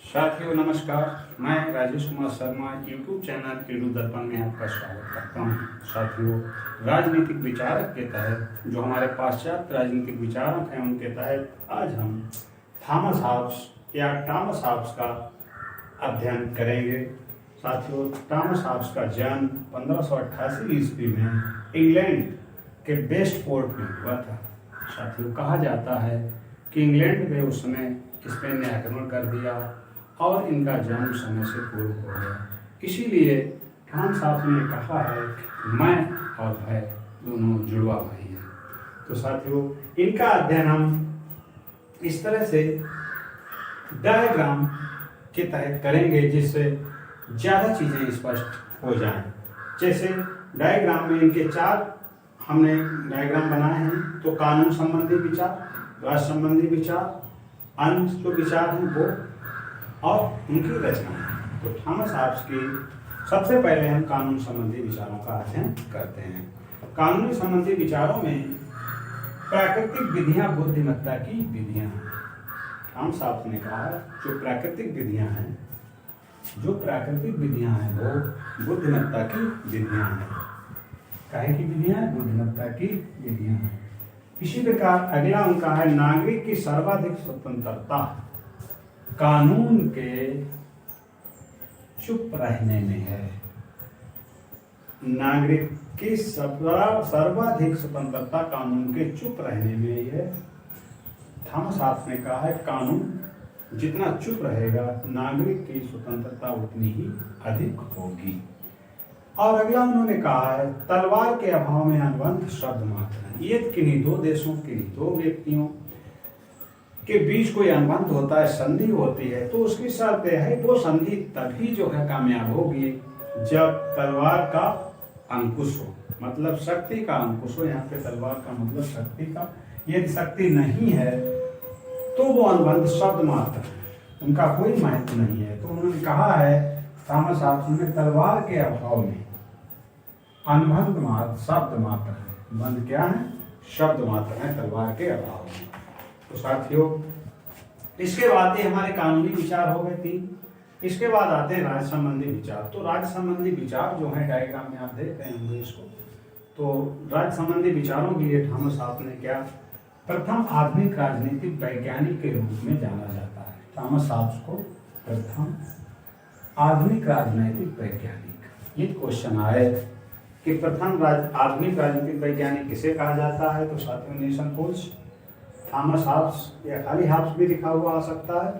साथियों नमस्कार, मैं Rajesh Kumar Sharma YouTube channel Edu दर्पण में आपका स्वागत करता हूँ। साथियों, राजनीतिक विचारक के तहत जो हमारे पाश्चात्य राजनीतिक विचारक हैं उनके तहत आज हम थॉमस हॉब्स या टॉमस हॉब्स का अध्ययन करेंगे। साथियों, टॉमस हॉब्स का जन्म 1588 ईस्वी में इंग्लैंड के वेस्टपोर्ट में हुआ था। साथियों, कहा जाता है कि इंग्लैंड में उस समय स्पेन ने आक्रमण कर दिया और इनका जन्म समय से पूर्व हो गया। इसीलिए टॉमस हॉब्स ने कहा है कि मैं और भय दोनों जुड़वा भाई हैं। तो साथियों, इनका अध्ययन हम इस तरह से डायग्राम के तहत करेंगे जिससे ज़्यादा चीज़ें स्पष्ट हो जाएं। जैसे डायग्राम में इनके चार हमने डायग्राम बनाए हैं। तो कानून संबंधी विचार, राष्ट्र संबंधी विचार, अन्य जो विचार हैं वो और उनकी रचना। तो थॉमस हॉब्स की सबसे पहले हम कानून संबंधी विचारों का अध्ययन करते हैं। कानूनी संबंधी विचारों में प्राकृतिक विधियां बुद्धिमत्ता की विधियां हैं। थॉमस हॉब्स ने कहा जो प्राकृतिक विधियां हैं वो बुद्धिमत्ता की विधियां हैं। काहे की विधियां? बुद्धिमत्ता की विधियां हैं। इसी प्रकार अगला उनका है नागरिक की सर्वाधिक स्वतंत्रता कानून के चुप रहने में है। नागरिक की सर्वाधिक स्वतंत्रता कानून के चुप रहने में है। थॉमस हॉब्स ने कहा है कानून जितना चुप रहेगा नागरिक की स्वतंत्रता उतनी ही अधिक होगी। और अगला उन्होंने कहा है तलवार के अभाव में अनुबंध शब्द मात्र है। ये किन्हीं दो देशों, किन्हीं दो व्यक्तियों के बीच कोई अनुबंध होता है, संधि होती है, तो उसकी शर्त है वो संधि तभी जो है कामयाब होगी जब तलवार का अंकुश हो, मतलब शक्ति का अंकुश हो। यहाँ पे तलवार का मतलब शक्ति का। यदि शक्ति नहीं है तो वो अनुबंध शब्द मात्र है, उनका कोई महत्व नहीं है। तो उन्होंने कहा है थॉमस हॉब्स ने तलवार के अभाव में अनुबंध मात्र शब्द मात्र है। अनुबंध क्या है? शब्द मात्र है तलवार के अभाव में। तो साथियों, इसके बाद ये हमारे कानूनी विचार हो गए 3। इसके बाद आते हैं राज्य संबंधी विचार। तो राज्य संबंधी विचार जो है डायग्राम में आप देख रहे होंगे इसको। तो राज्य संबंधी विचारों के लिए थॉमस हॉब्स ने क्या प्रथम आधुनिक राजनीतिक वैज्ञानिक के रूप में जाना जाता है। थॉमस हॉब्स को प्रथम आधुनिक राजनीतिक वैज्ञानिक। ये क्वेश्चन आए कि प्रथम आधुनिक राजनीतिक वैज्ञानिक किसे कहा जाता है। तो साथियों, निसंकोच थॉमस हॉब्स या खाली हॉब्स भी लिखा हुआ आ सकता है।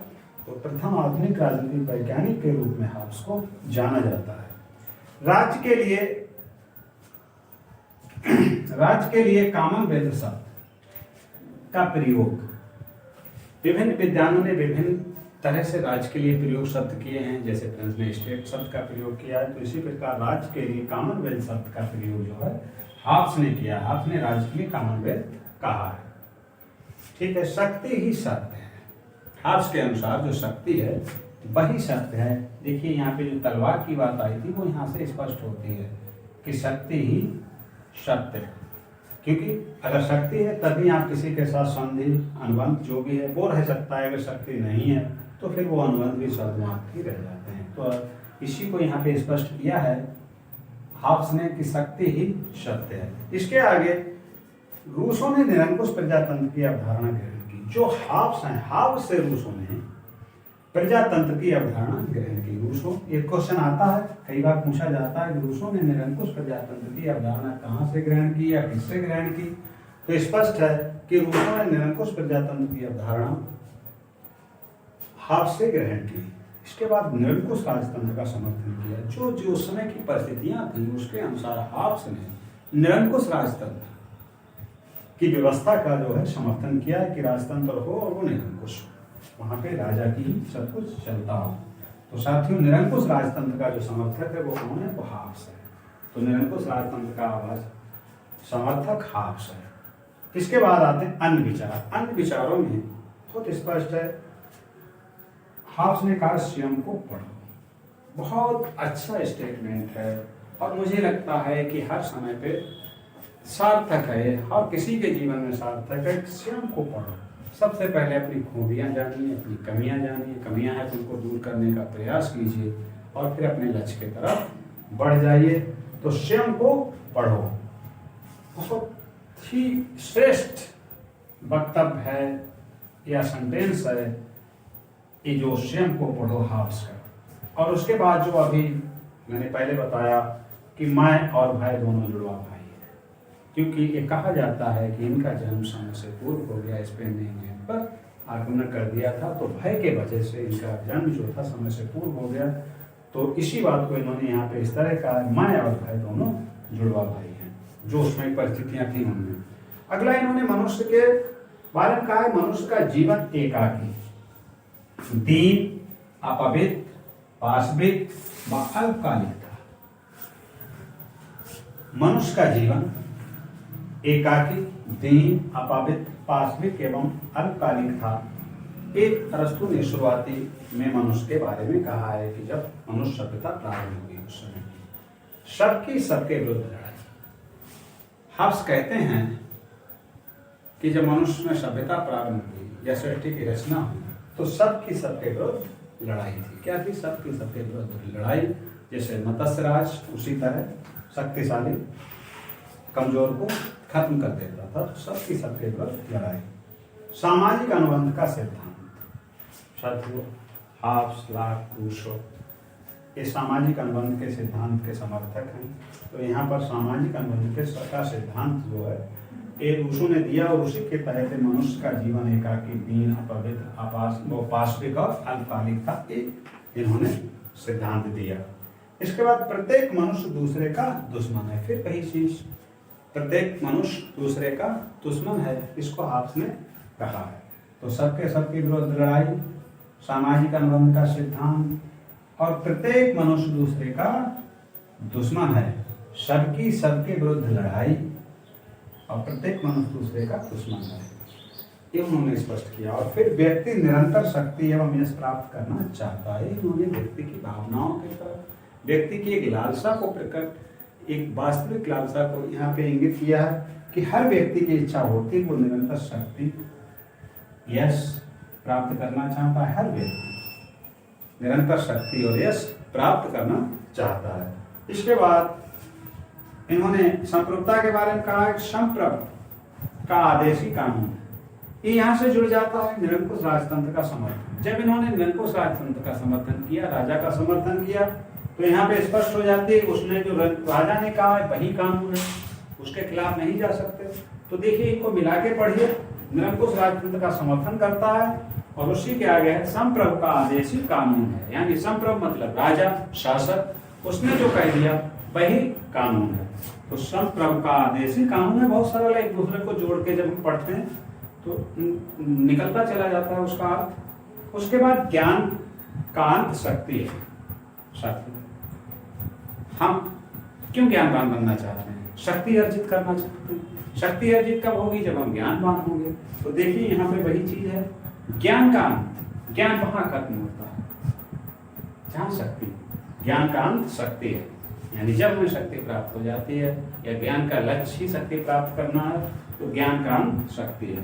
तो प्रथम आधुनिक राजनीतिक वैज्ञानिक के रूप में हॉब्स को जाना जाता है। राज्य के लिए कॉमनवेल्थ शब्द का प्रयोग विभिन्न विद्वानों ने विभिन्न तरह से राज्य के लिए प्रयोग शब्द किए हैं। जैसे फ्रेंच ने स्टेट शब्द का प्रयोग किया है, तो इसी प्रकार राज्य के लिए कॉमनवेल्थ शब्द का प्रयोग जो है हॉब्स ने किया। हॉब्स ने राज्य के लिए कॉमनवेल्थ कहा है। ठीक है, शक्ति ही सत्य है। हॉब्स के अनुसार जो शक्ति है वही सत्य है। देखिए यहाँ पे जो तलवार की बात आई थी वो यहाँ से स्पष्ट होती है कि शक्ति ही सत्य है। क्योंकि अगर शक्ति है तभी आप किसी के साथ संधि अनुबंध जो भी है वो रह सकता है। अगर शक्ति नहीं है तो फिर वो अनुबंध भी शब्द मात्र ही रह जाते हैं। तो इसी को यहाँ पे स्पष्ट किया है हॉब्स ने कि शक्ति ही सत्य है। इसके आगे रूसों ने निरंकुश प्रजातंत्र की अवधारणा ग्रहण की। जो हॉब्स हैं, हॉब्स से रूसों ने प्रजातंत्र की अवधारणा ग्रहण की। रूसों, एक क्वेश्चन आता है, कई बार पूछा जाता है कि रूसों ने निरंकुश प्रजातंत्र की अवधारणा कहाँ से ग्रहण की या किससे ग्रहण की। तो स्पष्ट है कि रूसों ने निरंकुश प्रजातंत्र की अवधारणा हॉब्स से ग्रहण की। इसके बाद निरंकुश राजतंत्र का समर्थन किया। जो जो समय की परिस्थितियां थी उसके अनुसार हॉब्स ने निरंकुश राजतंत्र की व्यवस्था का जो है समर्थन किया कि राजतंत्र हो और वो निरंकुश हो, वहां पे राजा की ही सब कुछ चलता हो। तो साथियों, निरंकुश राजतंत्र का जो समर्थक है वो कौन है? वो हॉब्स है। तो निरंकुश राजतंत्र का आवाज समर्थक हॉब्स है। इसके बाद आते हैं अन्य विचार। अन्य विचारों में बहुत स्पष्ट है, हॉब्स ने कहा स्वयं को पढ़ो। बहुत अच्छा स्टेटमेंट है और मुझे लगता है कि हर समय पे सार्थक है और किसी के जीवन में सार्थक है। स्वयं को पढ़ो। सबसे पहले अपनी खूबियां जानिए, अपनी कमियां जानिए, कमियां हैं तो उनको दूर करने का प्रयास कीजिए और फिर अपने लक्ष्य की तरफ बढ़ जाइए। तो स्वयं को पढ़ो, बहुत ही श्रेष्ठ वक्तव्य है या सेंटेंस है ये, जो स्वयं को पढ़ो हाफ्स का। और उसके बाद जो अभी मैंने पहले बताया कि मैं और भाई दोनों जुड़वा भाई हैं, क्योंकि ये कहा जाता है कि इनका जन्म समय से पूर्व हो गया, इस पे नहीं पर आक्रमण कर दिया था, तो भय के वजह से इनका जन्म जो था समय से पूर्व हो गया। तो इसी बात को इन्होंने यहाँ पे इस तरह कहा, मैं और भाई दोनों जुड़वा भाई हैं, जो उसमें परिस्थितियां थी उनमें। अगला इन्होंने मनुष्य के बारे में कहा है, मनुष्य का जीवन एकाकी, दीन, अपवित्र, पाशविक व अल्पकालिक था। मनुष्य का जीवन एकाकी, दीन, अपवित्र, पाशविक एवं अल्पकालिक था। एक अरस्तु ने शुरुआती में मनुष्य के बारे में कहा है कि जब मनुष्य सभ्यता प्रारंभ हुई उस समय सबकी सबके विरुद्ध लड़ाई। हब्स कहते हैं कि जब मनुष्य में सभ्यता प्रारंभ हुई या सृष्टि की रचना हुई तो सबकी सबके विरुद्ध लड़ाई थी। क्या थी? सबकी सबके विरुद्ध लड़ाई। जैसे मत्स्य राज उसी तरह शक्तिशाली कमजोर को खत्म कर देता था, तो सबकी सबके विरुद्ध लड़ाई। सामाजिक अनुबंध का सिद्धांत, शत्रु, हाफ्स, लाख, रूसो, ये सामाजिक अनुबंध के सिद्धांत के समर्थक हैं। तो यहाँ पर सामाजिक अनुबंध के का सिद्धांत जो है ये रूसो ने दिया और उसी के तहत मनुष्य का जीवन एकाकी, दीन, अपवित्र, पाशविक और अल्पकालिक था, ये इन्होंने सिद्धांत दिया। इसके बाद प्रत्येक मनुष्य दूसरे का दुश्मन है। फिर वही चीज, प्रत्येक मनुष्य दूसरे का दुश्मन है, इसको हाफ्स ने कहा है। तो सबके सबके विरुद्ध लड़ाई, सामाजिक अनुबंध का सिद्धांत और प्रत्येक मनुष्य दूसरे का दुश्मन है, सबकी सबके विरुद्ध लड़ाई और प्रत्येक मनुष्य दूसरे का दुश्मन है, ये उन्होंने स्पष्ट किया। और फिर व्यक्ति निरंतर शक्ति एवं यश प्राप्त करना चाहता है। उन्होंने व्यक्ति की भावनाओं के तरफ, व्यक्ति की एक लालसा को प्रकट, एक वास्तविक लालसा को यहाँ पे इंगित किया है कि हर व्यक्ति की इच्छा होती है वो निरंतर शक्ति, यश प्राप्त करना चाहता है। हर व्यक्ति निरंतर शक्ति और यश प्राप्त करना चाहता है। इसके बाद इन्होंने संप्रभुता के बारे में कहा है। संप्रभ का आदेशी कानून, ये यहाँ से जुड़ जाता है निरंकुश राजतंत्र का समर्थन। जब इन्होंने निरंकुश राजतंत्र का समर्थन किया, राजा का समर्थन किया, तो यहाँ पे स्पष्ट हो जाती है उसने जो राजा ने कहा है वही कानून है, उसके खिलाफ नहीं जा सकते। तो देखिए इनको मिला के पढ़िए, निरंकुश राजतंत्र का समर्थन करता है और उसी के आगे है संप्रभु का आदेशी कानून है। यानी संप्रभु मतलब राजा, शासक, उसने जो कह दिया वही कानून है। तो संप्रभु का आदेशी कानून है, बहुत सरल है, एक दूसरे को जोड़ के जब हम पढ़ते हैं तो निकलता चला जाता है उसका अर्थ। उसके बाद ज्ञान का अंत शक्ति है। शक्ति, हम क्यों ज्ञानवान बनना चाहते हैं? शक्ति अर्जित करना चाहते हैं। शक्ति अर्जित कब होगी? जब हम ज्ञानवान होंगे। तो देखिए यहाँ पे वही चीज है, ज्ञान का अंत, ज्ञान वहां खत्म होता है जहाँ शक्ति, ज्ञान का अंत शक्ति है। यानी जब हमें शक्ति प्राप्त हो जाती है या ज्ञान का लक्ष्य ही शक्ति प्राप्त करना है तो ज्ञान का अंत शक्ति है।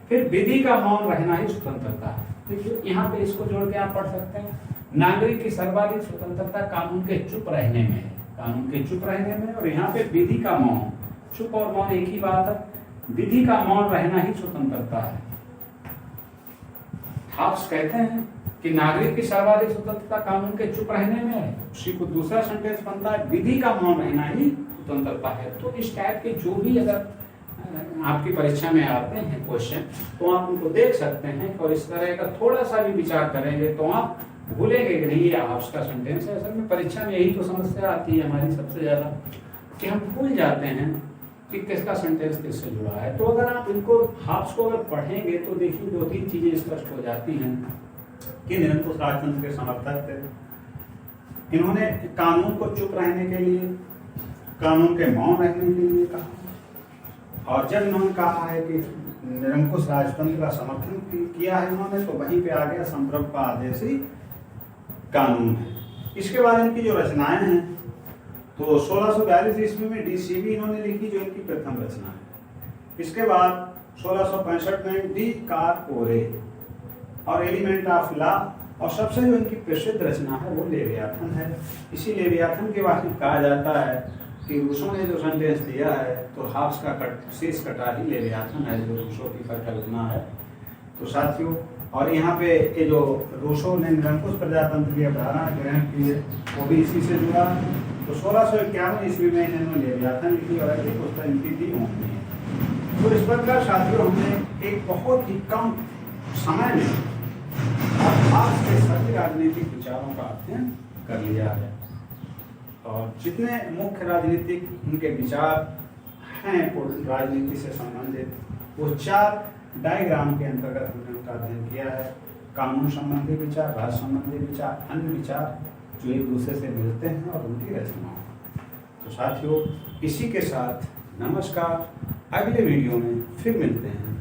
फिर विधि का मौन रहना ही स्वतंत्रता है। देखिए यहाँ पे इसको जोड़ के आप पढ़ सकते हैं, नागरिक की सर्वाधिक स्वतंत्रता कानून के चुप रहने में है, कानून के चुप रहने में। और यहाँ पे विधि का मौन, चुप और मौन एक ही बात है। विधि का मौन रहना ही स्वतंत्रता है। हाफ्स कहते हैं कि नागरिक की सर्वाधिक स्वतंत्रता कानून के चुप रहने में है। उसी को दूसरा सेंटेंस बनता है, विधि का मौन रहना ही स्वतंत्रता है। तो इस टाइप के जो भी अगर आपकी परीक्षा में आते हैं क्वेश्चन, तो आप उनको देख सकते हैं और इस तरह का थोड़ा सा भी विचार करेंगे तो आप भूलेंगे कि नहीं ये हाफ्स का सेंटेंस है। असल में परीक्षा में यही तो समस्या आती है हमारी सबसे ज्यादा, कि हम भूल जाते हैं कि किसका सेंटेंस किससे जुड़ा है। तो अगर आप इनको हाफ्स को अगर पढ़ेंगे तो देखिए दो तीन चीजें स्पष्ट हो जाती हैं कि निरंकुश राजतंत्र के समर्थक थे। इन्होंने कानून को चुप रहने के लिए, कानून के मौन रहने के लिए कहा। और जब इन्होंने कहा है कि निरंकुश राजतंत्र का समर्थन किया है इन्होंने, तो वहीं पे आ गया संप्रभु का आदेशी कानून है। इसके बाद इनकी जो रचनाएं हैं तो 1642 ईस्वी में डीसीबी इन्होंने लिखी, जो इनकी प्रथम रचना है। इसके बाद 1665 में डी कार्पोरे और एलिमेंट ऑफ लॉ, और सबसे जो इनकी प्रसिद्ध रचना है वो लेवियाथन है। इसी लेवियाथन के बारे में कहा जाता है कि रूसों ने जो सेंटेंस दिया है तो हाफ्स का शेष कटा ही लेवियाथन है, जो रूसों की परिकल्पना है। तो साथियों, और यहाँ पे ये जो रूसों ने निरंकुश प्रजातंत्र की अवधारणा ग्रहण की है वो भी इसी से जुड़ा। तो 1651 ईस्वी में इन्होंने लेवियाथन लिखी और एक पुस्तक इनकी दी होती है। तो इस प्रकार साथियों, हमने एक बहुत ही कम समय में आज के सभी राजनीतिक विचारों का अध्ययन कर लिया है, और जितने मुख्य राजनीतिक उनके विचार हैं राजनीति से संबंधित, वो 4 डायग्राम के अंतर्गत हमने उनका अध्ययन किया है। कानून संबंधी विचार, राष्ट्र संबंधी विचार, अन्य विचार जो एक दूसरे से मिलते हैं और उनकी रचनाओं। तो साथियों, इसी के साथ नमस्कार, अगले वीडियो में फिर मिलते हैं।